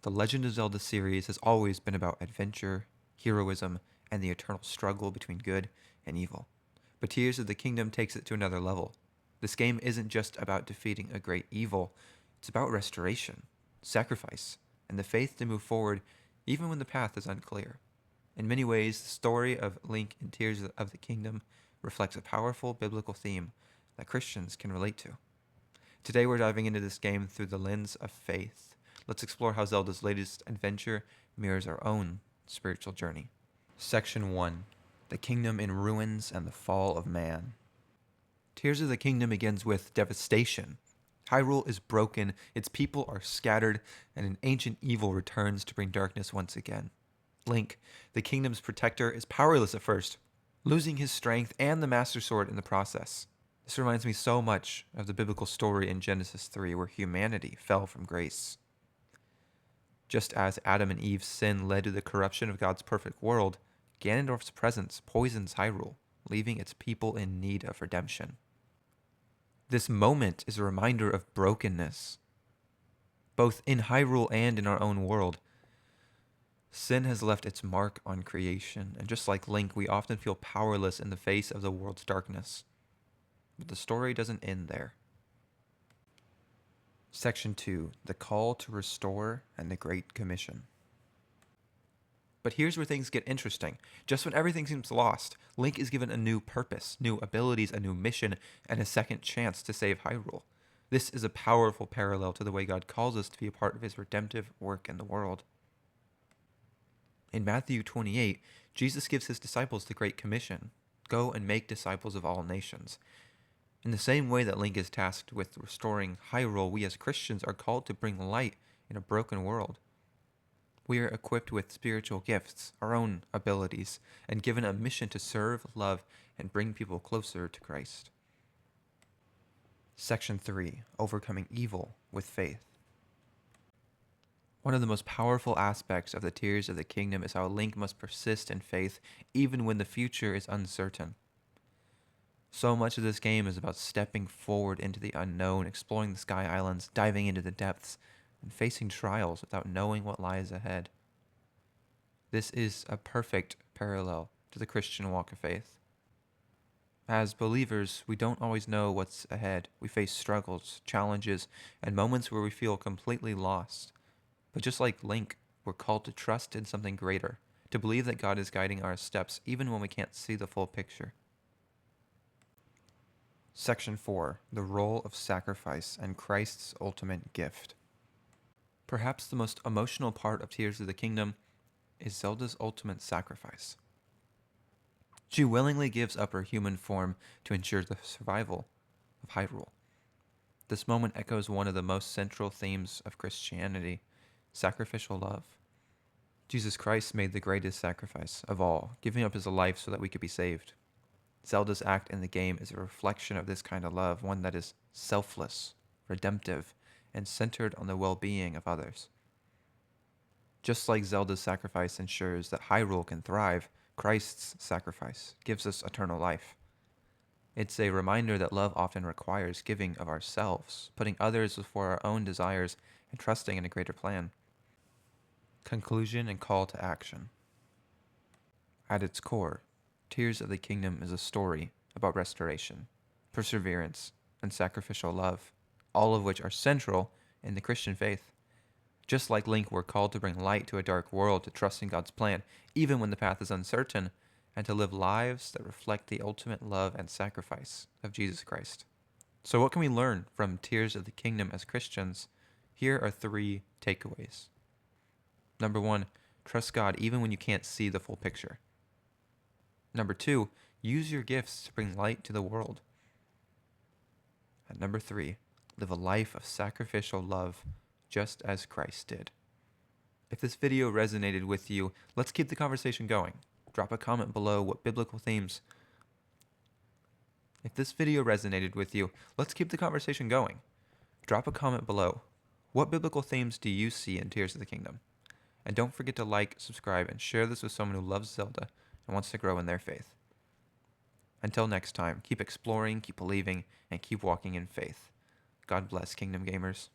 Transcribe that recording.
The Legend of Zelda series has always been about adventure, heroism, and the eternal struggle between good and evil. But Tears of the Kingdom takes it to another level. This game isn't just about defeating a great evil, it's about restoration, sacrifice, and the faith to move forward even when the path is unclear. In many ways, the story of Link in Tears of the Kingdom reflects a powerful biblical theme that Christians can relate to. Today we're diving into this game through the lens of faith. Let's explore how Zelda's latest adventure mirrors our own spiritual journey. Section 1. The Kingdom in Ruins and the Fall of Man. Tears of the Kingdom begins with devastation. Hyrule is broken, its people are scattered, and an ancient evil returns to bring darkness once again. Link, the kingdom's protector, is powerless at first, losing his strength and the Master Sword in the process. This reminds me so much of the biblical story in Genesis 3 where humanity fell from grace. Just as Adam and Eve's sin led to the corruption of God's perfect world, Ganondorf's presence poisons Hyrule, leaving its people in need of redemption. This moment is a reminder of brokenness, both in Hyrule and in our own world. Sin has left its mark on creation, and just like Link, we often feel powerless in the face of the world's darkness. But the story doesn't end there. Section 2. The Call to Restore and the Great Commission. But here's where things get interesting. Just when everything seems lost, Link is given a new purpose, new abilities, a new mission, and a second chance to save Hyrule. This is a powerful parallel to the way God calls us to be a part of his redemptive work in the world. In Matthew 28, Jesus gives his disciples the Great Commission: go and make disciples of all nations. In the same way that Link is tasked with restoring Hyrule, we as Christians are called to bring light in a broken world. We are equipped with spiritual gifts, our own abilities, and given a mission to serve, love, and bring people closer to Christ. Section 3. Overcoming Evil with Faith. One of the most powerful aspects of the Tears of the Kingdom is how Link must persist in faith even when the future is uncertain. So much of this game is about stepping forward into the unknown, exploring the Sky Islands, diving into the depths, and facing trials without knowing what lies ahead. This is a perfect parallel to the Christian walk of faith. As believers, we don't always know what's ahead. We face struggles, challenges, and moments where we feel completely lost. But just like Link, we're called to trust in something greater, to believe that God is guiding our steps even when we can't see the full picture. Section 4. The Role of Sacrifice and Christ's Ultimate Gift. Perhaps the most emotional part of Tears of the Kingdom is Zelda's ultimate sacrifice. She willingly gives up her human form to ensure the survival of Hyrule. This moment echoes one of the most central themes of Christianity: sacrificial love. Jesus Christ made the greatest sacrifice of all, giving up his life so that we could be saved. Zelda's act in the game is a reflection of this kind of love, one that is selfless, redemptive, and centered on the well-being of others. Just like Zelda's sacrifice ensures that Hyrule can thrive, Christ's sacrifice gives us eternal life. It's a reminder that love often requires giving of ourselves, putting others before our own desires, and trusting in a greater plan. Conclusion and call to action. At its core, Tears of the Kingdom is a story about restoration, perseverance, and sacrificial love, all of which are central in the Christian faith. Just like Link, we're called to bring light to a dark world, to trust in God's plan, even when the path is uncertain, and to live lives that reflect the ultimate love and sacrifice of Jesus Christ. So what can we learn from Tears of the Kingdom as Christians? Here are 3 takeaways. Number 1, trust God even when you can't see the full picture. Number 2, use your gifts to bring light to the world. And number 3, live a life of sacrificial love just as Christ did. If this video resonated with you, let's keep the conversation going. Drop a comment below what biblical themes. If this video resonated with you, let's keep the conversation going. Drop a comment below. What biblical themes do you see in Tears of the Kingdom? And don't forget to like, subscribe, and share this with someone who loves Zelda and wants to grow in their faith. Until next time, keep exploring, keep believing, and keep walking in faith. God bless, Kingdom Gamers.